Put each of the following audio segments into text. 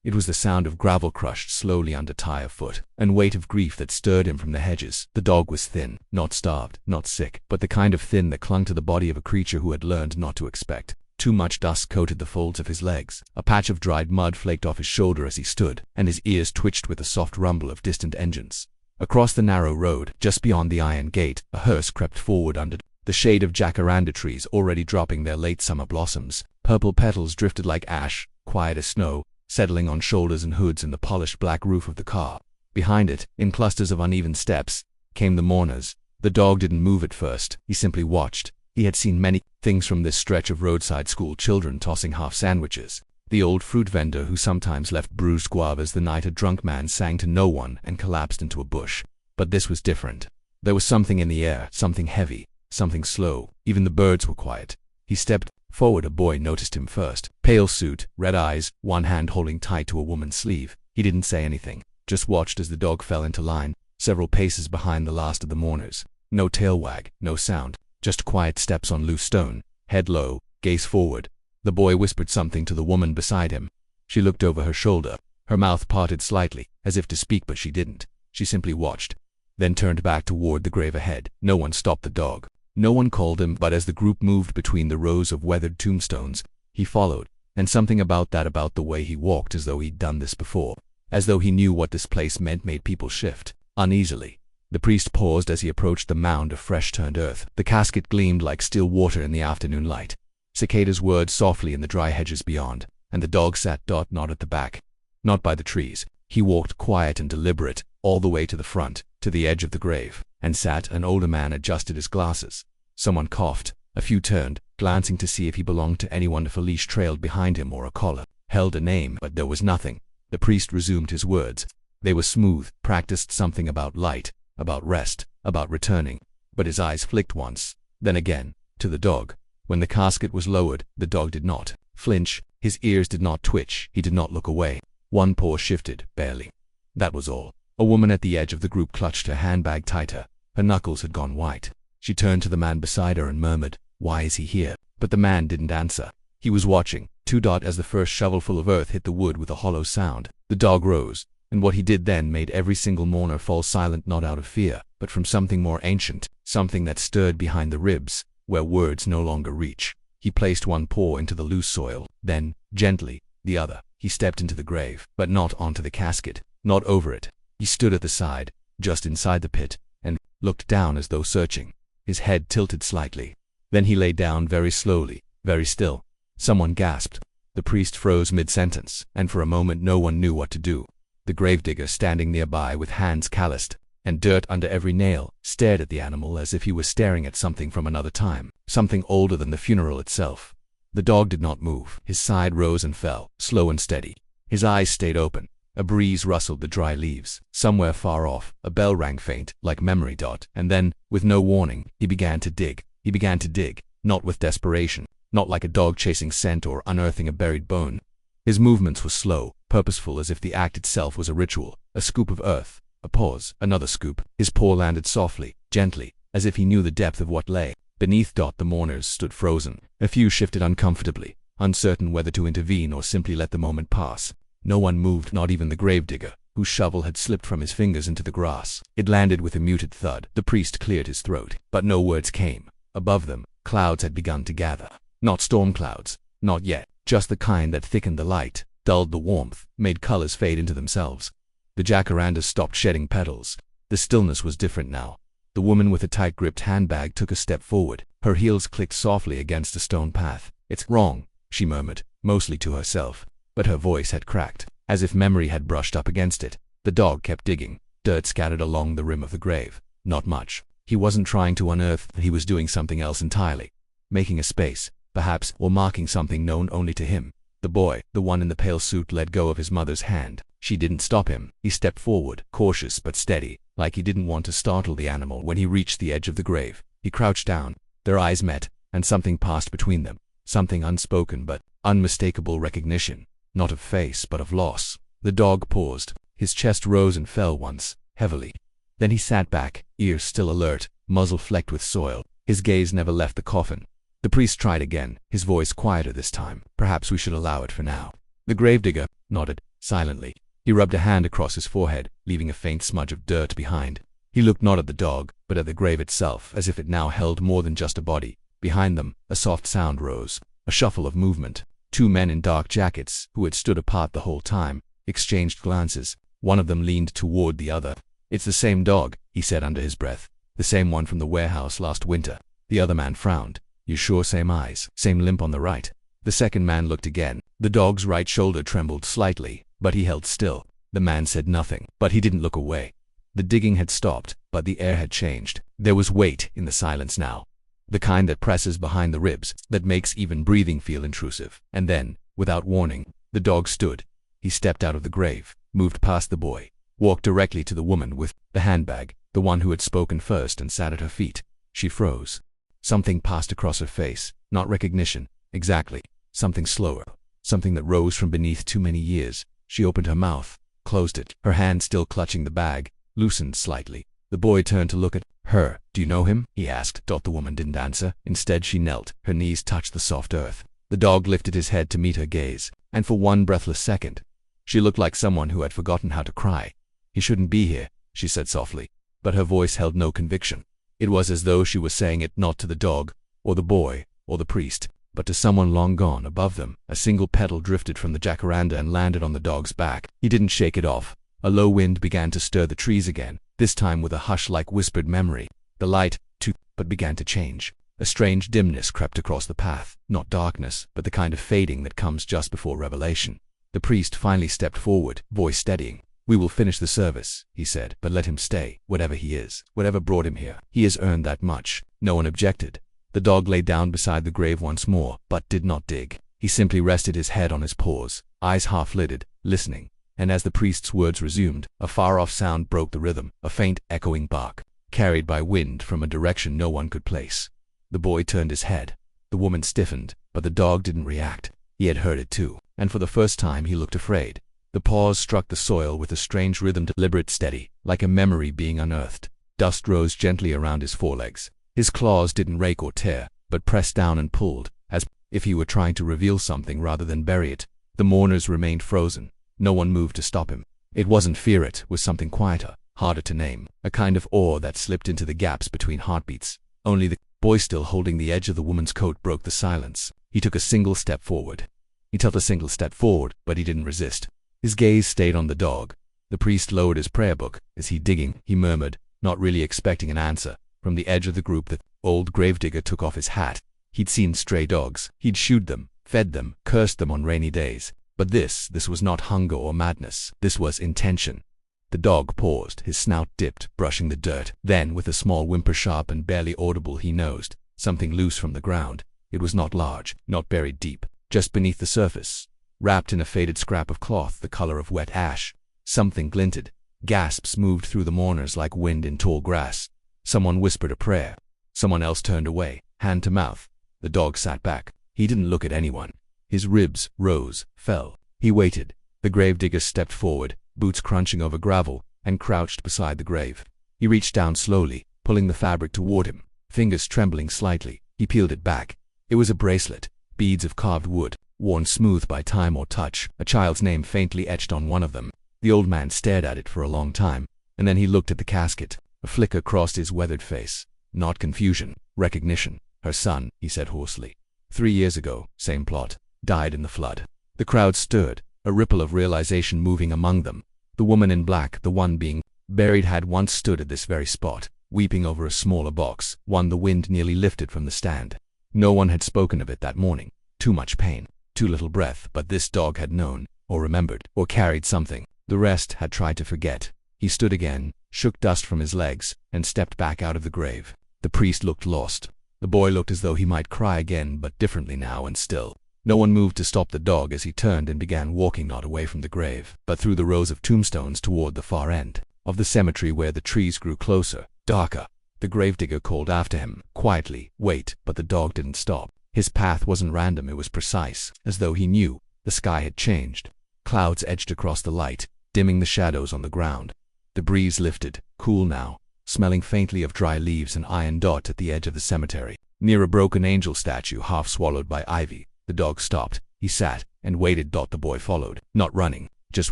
It was the sound of gravel crushed slowly under tire foot, and weight of grief that stirred him from the hedges. The dog was thin, not starved, not sick, but the kind of thin that clung to the body of a creature who had learned not to expect. Too much dust coated the folds of his legs. A patch of dried mud flaked off his shoulder as he stood, and his ears twitched with the soft rumble of distant engines. Across the narrow road, just beyond the iron gate, a hearse crept forward under the shade of jacaranda trees already dropping their late summer blossoms. Purple petals drifted like ash, quiet as snow, settling on shoulders and hoods in the polished black roof of the car. Behind it, in clusters of uneven steps, came the mourners. The dog didn't move at first. He simply watched. He had seen many things from this stretch of roadside school children tossing half sandwiches. The old fruit vendor who sometimes left bruised guavas the night a drunk man sang to no one and collapsed into a bush. But this was different. There was something in the air, something heavy, something slow. Even the birds were quiet. He stepped forward. A boy noticed him first. Pale suit, red eyes, one hand holding tight to a woman's sleeve. He didn't say anything, just watched as the dog fell into line, several paces behind the last of the mourners. No tail wag, no sound, just quiet steps on loose stone, head low, gaze forward. The boy whispered something to the woman beside him. She looked over her shoulder, her mouth parted slightly, as if to speak, but she didn't. She simply watched, then turned back toward the grave ahead. No one stopped the dog. No one called him, but as the group moved between the rows of weathered tombstones, he followed, and something about the way he walked, as though he'd done this before, as though he knew what this place meant, made people shift uneasily. The priest paused as he approached the mound of fresh-turned earth. The casket gleamed like still water in the afternoon light. Cicadas whirred softly in the dry hedges beyond, and the dog sat not at the back, not by the trees. He walked quiet and deliberate, all the way to the front, to the edge of the grave, and sat. An older man adjusted his glasses. Someone coughed. A few turned, glancing to see if he belonged to anyone. If a leash trailed behind him or a collar held a name, but there was nothing. The priest resumed his words. They were smooth, practiced, something about light, about rest, about returning. But his eyes flicked once, then again, to the dog. When the casket was lowered, the dog did not flinch. His ears did not twitch. He did not look away. One paw shifted, barely. That was all. A woman at the edge of the group clutched her handbag tighter. Her knuckles had gone white. She turned to the man beside her and murmured, "Why is he here?" But the man didn't answer. He was watching. As the first shovelful of earth hit the wood with a hollow sound, the dog rose, and what he did then made every single mourner fall silent, not out of fear, but from something more ancient, something that stirred behind the ribs, where words no longer reach. He placed one paw into the loose soil, then, gently, the other. He stepped into the grave, but not onto the casket, not over it. He stood at the side, just inside the pit, and looked down as though searching. His head tilted slightly. Then he lay down very slowly, very still. Someone gasped. The priest froze mid-sentence, and for a moment no one knew what to do. The gravedigger, standing nearby with hands calloused and dirt under every nail, stared at the animal as if he was staring at something from another time, something older than the funeral itself. The dog did not move. His side rose and fell, slow and steady. His eyes stayed open. A breeze rustled the dry leaves. Somewhere far off, a bell rang faint, like memory. And then, with no warning, he began to dig. He began to dig, not with desperation, not like a dog chasing scent or unearthing a buried bone. His movements were slow, purposeful, as if the act itself was a ritual. A scoop of earth, a pause, another scoop. His paw landed softly, gently, as if he knew the depth of what lay beneath. The mourners stood frozen. A few shifted uncomfortably, uncertain whether to intervene or simply let the moment pass. No one moved, not even the gravedigger, whose shovel had slipped from his fingers into the grass. It landed with a muted thud. The priest cleared his throat, but no words came. Above them, clouds had begun to gather. Not storm clouds, not yet, just the kind that thickened the light, dulled the warmth, made colors fade into themselves. The jacarandas stopped shedding petals. The stillness was different now. The woman with a tight-gripped handbag took a step forward. Her heels clicked softly against a stone path. "It's wrong," she murmured, mostly to herself, but her voice had cracked, as if memory had brushed up against it. The dog kept digging. Dirt scattered along the rim of the grave. Not much. He wasn't trying to unearth. He was doing something else entirely. Making a space, perhaps, or marking something known only to him. The boy, the one in the pale suit, let go of his mother's hand. She didn't stop him. He stepped forward, cautious but steady, like he didn't want to startle the animal. When he reached the edge of the grave, he crouched down. Their eyes met, and something passed between them. Something unspoken but unmistakable recognition. Not of face, but of loss. The dog paused. His chest rose and fell once, heavily. Then he sat back, ears still alert, muzzle flecked with soil. His gaze never left the coffin. The priest tried again, his voice quieter this time. "Perhaps we should allow it for now." The gravedigger nodded, silently. He rubbed a hand across his forehead, leaving a faint smudge of dirt behind. He looked not at the dog, but at the grave itself, as if it now held more than just a body. Behind them, a soft sound rose, a shuffle of movement. Two men in dark jackets, who had stood apart the whole time, exchanged glances. One of them leaned toward the other. "It's the same dog," he said under his breath. "The same one from the warehouse last winter." The other man frowned. "You sure same eyes, same limp on the right?" The second man looked again. The dog's right shoulder trembled slightly, but he held still. The man said nothing, but he didn't look away. The digging had stopped, but the air had changed. There was weight in the silence now. The kind that presses behind the ribs, that makes even breathing feel intrusive. And then, without warning, the dog stood. He stepped out of the grave, moved past the boy, walked directly to the woman with the handbag, the one who had spoken first, and sat at her feet. She froze. Something passed across her face, not recognition, exactly. Something slower, something that rose from beneath too many years. She opened her mouth, closed it, her hand still clutching the bag, loosened slightly. The boy turned to look at her. "Do you know him?" he asked. The woman didn't answer. Instead, she knelt. Her knees touched the soft earth. The dog lifted his head to meet her gaze, and for one breathless second, she looked like someone who had forgotten how to cry. "He shouldn't be here," she said softly, but her voice held no conviction. It was as though she was saying it not to the dog, or the boy, or the priest, but to someone long gone above them. A single petal drifted from the jacaranda and landed on the dog's back. He didn't shake it off. A low wind began to stir the trees again, this time with a hush-like whispered memory. The light, too, but began to change. A strange dimness crept across the path, not darkness, but the kind of fading that comes just before revelation. The priest finally stepped forward, voice steadying. "We will finish the service," he said, "but let him stay, whatever he is, whatever brought him here. He has earned that much." No one objected. The dog lay down beside the grave once more, but did not dig. He simply rested his head on his paws, eyes half-lidded, listening. And as the priest's words resumed, a far-off sound broke the rhythm, a faint, echoing bark, carried by wind from a direction no one could place. The boy turned his head. The woman stiffened, but the dog didn't react. He had heard it too, and for the first time he looked afraid. The paws struck the soil with a strange rhythm, deliberate, steady, like a memory being unearthed. Dust rose gently around his forelegs. His claws didn't rake or tear, but pressed down and pulled, as if he were trying to reveal something rather than bury it. The mourners remained frozen. No one moved to stop him. It wasn't fear, it was something quieter, harder to name, a kind of awe that slipped into the gaps between heartbeats. Only the boy, still holding the edge of the woman's coat, broke the silence. He took a single step forward. But he didn't resist. His gaze stayed on the dog. The priest lowered his prayer book. "Is he digging?" he murmured, not really expecting an answer. From the edge of the group, the old gravedigger took off his hat. He'd seen stray dogs. He'd shooed them, fed them, cursed them on rainy days. But this was not hunger or madness. This was intention. The dog paused, his snout dipped, brushing the dirt. Then, with a small whimper, sharp and barely audible, he nosed something loose from the ground. It was not large, not buried deep, just beneath the surface, wrapped in a faded scrap of cloth the color of wet ash. Something glinted. Gasps moved through the mourners like wind in tall grass. Someone whispered a prayer. Someone else turned away, hand to mouth. The dog sat back. He didn't look at anyone. His ribs rose, fell. He waited. The gravedigger stepped forward, boots crunching over gravel, and crouched beside the grave. He reached down slowly, pulling the fabric toward him, fingers trembling slightly. He peeled it back. It was a bracelet, beads of carved wood, worn smooth by time or touch, a child's name faintly etched on one of them. The old man stared at it for a long time, and then he looked at the casket. A flicker crossed his weathered face. Not confusion, recognition. "Her son," he said hoarsely. 3 years ago, same plot. Died in the flood. The crowd stirred, a ripple of realization moving among them. The woman in black, the one being buried, had once stood at this very spot, weeping over a smaller box, one the wind nearly lifted from the stand. No one had spoken of it that morning. Too much pain, too little breath, but this dog had known, or remembered, or carried something. The rest had tried to forget. He stood again, shook dust from his legs, and stepped back out of the grave. The priest looked lost. The boy looked as though he might cry again, but differently now and still. No one moved to stop the dog as he turned and began walking, not away from the grave, but through the rows of tombstones toward the far end of the cemetery where the trees grew closer, darker. The gravedigger called after him, quietly, "Wait," but the dog didn't stop. His path wasn't random, it was precise, as though he knew. The sky had changed. Clouds edged across the light, dimming the shadows on the ground. The breeze lifted, cool now, smelling faintly of dry leaves and iron dot at the edge of the cemetery. Near a broken angel statue half swallowed by ivy, the dog stopped. He sat and waited. The boy followed, not running, just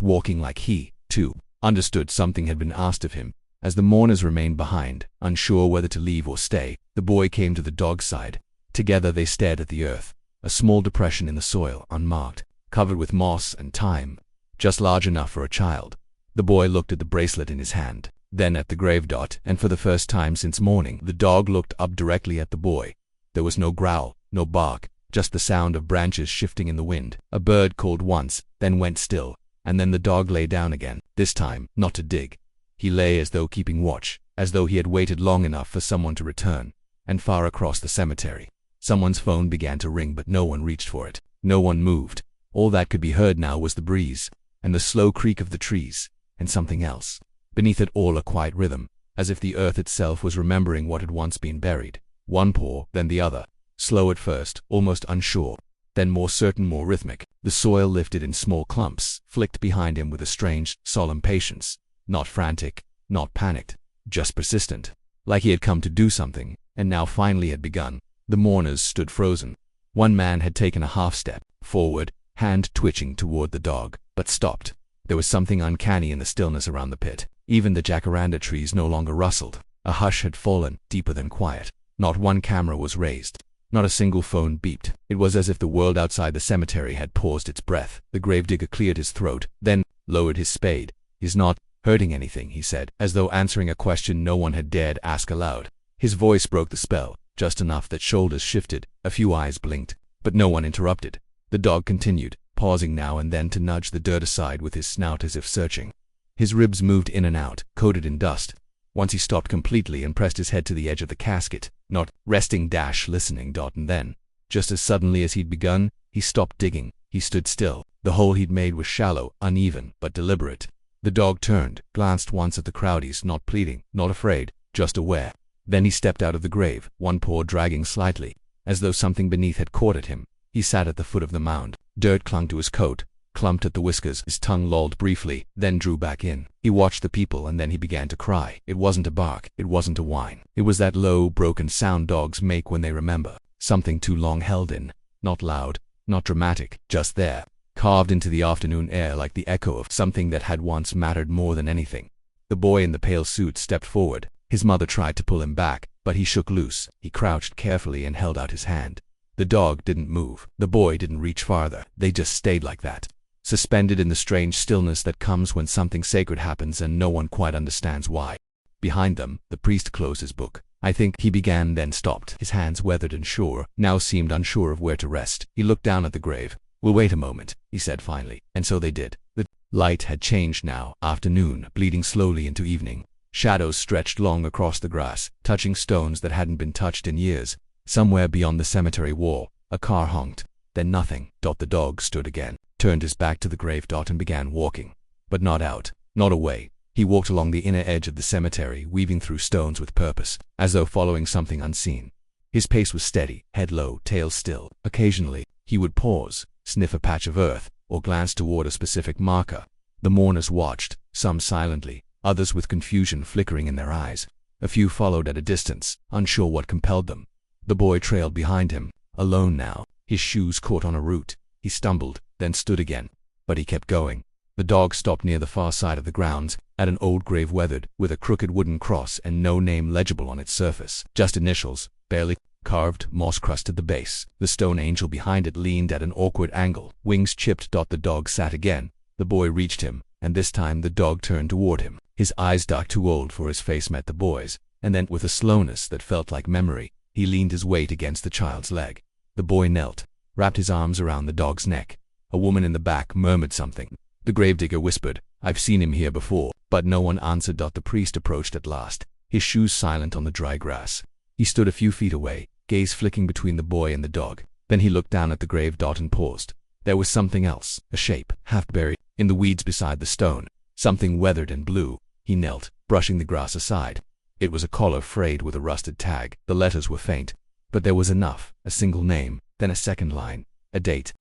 walking like he, too, understood something had been asked of him. As the mourners remained behind, unsure whether to leave or stay, the boy came to the dog's side. Together they stared at the earth, a small depression in the soil, unmarked, covered with moss and thyme, just large enough for a child. The boy looked at the bracelet in his hand, then at the grave dot, and for the first time since morning, the dog looked up directly at the boy. There was no growl, no bark, just the sound of branches shifting in the wind. A bird called once, then went still, and then the dog lay down again, this time not to dig. He lay as though keeping watch, as though he had waited long enough for someone to return. And far across the cemetery, someone's phone began to ring, but no one reached for it. No one moved. All that could be heard now was the breeze, and the slow creak of the trees, and something else. Beneath it all a quiet rhythm, as if the earth itself was remembering what had once been buried. One paw, then the other. Slow at first, almost unsure, then more certain, more rhythmic. The soil lifted in small clumps, flicked behind him with a strange, solemn patience. Not frantic, not panicked, just persistent. Like he had come to do something, and now finally had begun. The mourners stood frozen. One man had taken a half step forward, hand twitching toward the dog, but stopped. There was something uncanny in the stillness around the pit. Even the jacaranda trees no longer rustled. A hush had fallen, deeper than quiet. Not one camera was raised. Not a single phone beeped. It was as if the world outside the cemetery had paused its breath. The gravedigger cleared his throat, then lowered his spade. "He's not hurting anything," he said, as though answering a question no one had dared ask aloud. His voice broke the spell, just enough that shoulders shifted, a few eyes blinked, but no one interrupted. The dog continued, pausing now and then to nudge the dirt aside with his snout as if searching. His ribs moved in and out, coated in dust. Once he stopped completely and pressed his head to the edge of the casket, not resting, listening. And then, just as suddenly as he'd begun, he stopped digging. He stood still. The hole he'd made was shallow, uneven, but deliberate. The dog turned, glanced once at the crowdies, not pleading, not afraid, just aware. Then he stepped out of the grave, one paw dragging slightly, as though something beneath had caught at him. He sat at the foot of the mound. Dirt clung to his coat, clumped at the whiskers. His tongue lolled briefly, then drew back in. He watched the people, and then he began to cry. It wasn't a bark, it wasn't a whine. It was that low, broken sound dogs make when they remember. Something too long held in. Not loud, not dramatic, just there, carved into the afternoon air like the echo of something that had once mattered more than anything. The boy in the pale suit stepped forward. His mother tried to pull him back, but he shook loose. He crouched carefully and held out his hand. The dog didn't move. The boy didn't reach farther. They just stayed like that, suspended in the strange stillness that comes when something sacred happens and no one quite understands why. Behind them, the priest closed his book. "I think," he began, then stopped. His hands, weathered and sure, now seemed unsure of where to rest. He looked down at the grave. "We'll wait a moment," he said finally. And so they did. The light had changed now, afternoon, bleeding slowly into evening. Shadows stretched long across the grass, touching stones that hadn't been touched in years. Somewhere beyond the cemetery wall, a car honked. Then nothing. The dog stood again, turned his back to the grave and began walking. But not out, not away. He walked along the inner edge of the cemetery, weaving through stones with purpose, as though following something unseen. His pace was steady, head low, tail still. Occasionally, he would pause, sniff a patch of earth, or glance toward a specific marker. The mourners watched, some silently, others with confusion flickering in their eyes. A few followed at a distance, unsure what compelled them. The boy trailed behind him, alone now. His shoes caught on a root. He stumbled, then stood again. But he kept going. The dog stopped near the far side of the grounds, at an old grave weathered, with a crooked wooden cross and no name legible on its surface. Just initials, barely carved, moss-crusted the base. The stone angel behind it leaned at an awkward angle, wings chipped. The dog sat again. The boy reached him, and this time the dog turned toward him. His eyes, dark, too old for his face, met the boy's, and then, with a slowness that felt like memory, he leaned his weight against the child's leg. The boy knelt, wrapped his arms around the dog's neck. A woman in the back murmured something. The gravedigger whispered, "I've seen him here before," but no one answered. The priest approached at last, his shoes silent on the dry grass. He stood a few feet away, gaze flicking between the boy and the dog. Then he looked down at the grave and paused. There was something else, a shape, half buried in the weeds beside the stone, something weathered and blue. He knelt, brushing the grass aside. It was a collar frayed with a rusted tag. The letters were faint, but there was enough. A single name, then a second line. A date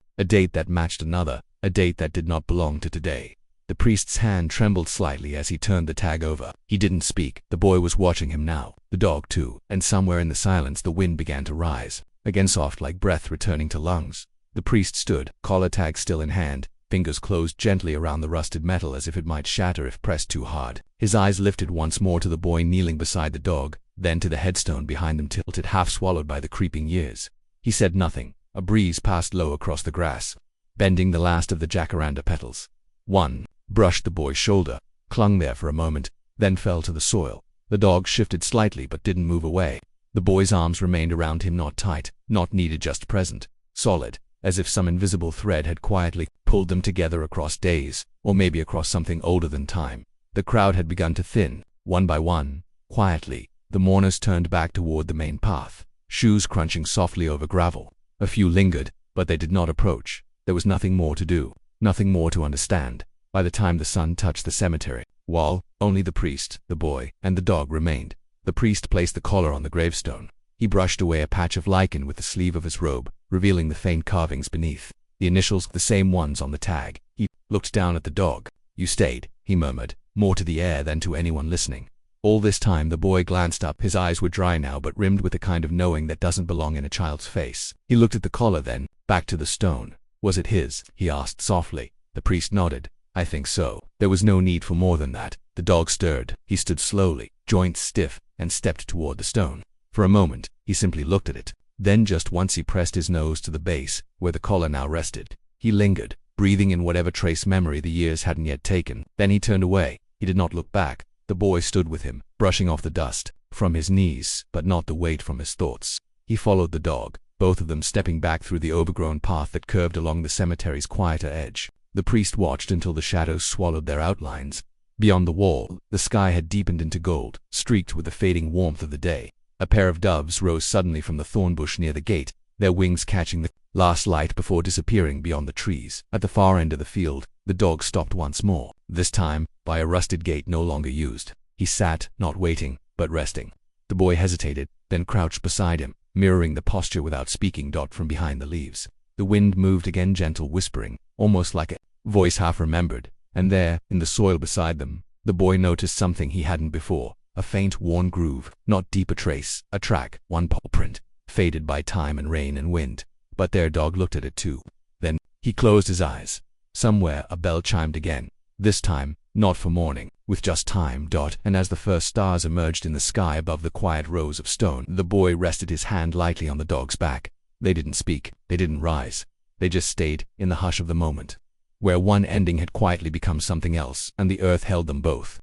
that matched another, a date that did not belong to today. The priest's hand trembled slightly as he turned the tag over. He didn't speak. The boy was watching him now, the dog too, and somewhere in the silence the wind began to rise, again soft like breath returning to lungs. The priest stood, collar tag still in hand, Fingers closed gently around the rusted metal as if it might shatter if pressed too hard. His eyes lifted once more to the boy kneeling beside the dog, then to the headstone behind them, tilted half swallowed by the creeping years. He said nothing. A breeze passed low across the grass, bending the last of the jacaranda petals. One brushed the boy's shoulder, clung there for a moment, then fell to the soil. The dog shifted slightly but didn't move away. The boy's arms remained around him, not tight, not needed, just present, solid, as if some invisible thread had quietly pulled them together across days, or maybe across something older than time. The crowd had begun to thin, one by one, quietly. The mourners turned back toward the main path, shoes crunching softly over gravel. A few lingered, but they did not approach. There was nothing more to do, nothing more to understand. By the time the sun touched the cemetery wall, only the priest, the boy, and the dog remained. The priest placed the collar on the gravestone. He brushed away a patch of lichen with the sleeve of his robe, revealing the faint carvings beneath. The initials, the same ones on the tag. He looked down at the dog. "You stayed," he murmured, more to the air than to anyone listening. All this time the boy glanced up. His eyes were dry now, but rimmed with the kind of knowing that doesn't belong in a child's face. He looked at the collar, then back to the stone. "Was it his?" he asked softly. The priest nodded. "I think so." There was no need for more than that. The dog stirred. He stood slowly, joints stiff, and stepped toward the stone. For a moment, he simply looked at it. Then just once he pressed his nose to the base, where the collar now rested. He lingered, breathing in whatever trace memory the years hadn't yet taken. Then he turned away. He did not look back. The boy stood with him, brushing off the dust from his knees, but not the weight from his thoughts. He followed the dog, both of them stepping back through the overgrown path that curved along the cemetery's quieter edge. The priest watched until the shadows swallowed their outlines. Beyond the wall, the sky had deepened into gold, streaked with the fading warmth of the day. A pair of doves rose suddenly from the thorn bush near the gate, their wings catching the last light before disappearing beyond the trees. At the far end of the field, the dog stopped once more, this time by a rusted gate no longer used. He sat, not waiting, but resting. The boy hesitated, then crouched beside him, mirroring the posture without speaking. From behind the leaves, the wind moved again, gentle whispering, almost like a voice half remembered. And there, in the soil beside them, the boy noticed something he hadn't before. A faint, worn groove, not deep a trace, a track, one paw print, faded by time and rain and wind. But their dog looked at it too. Then, he closed his eyes. Somewhere a bell chimed again. This time, not for morning, with just time. And as the first stars emerged in the sky above the quiet rows of stone, the boy rested his hand lightly on the dog's back. They didn't speak, they didn't rise. They just stayed, in the hush of the moment, where one ending had quietly become something else, and the earth held them both.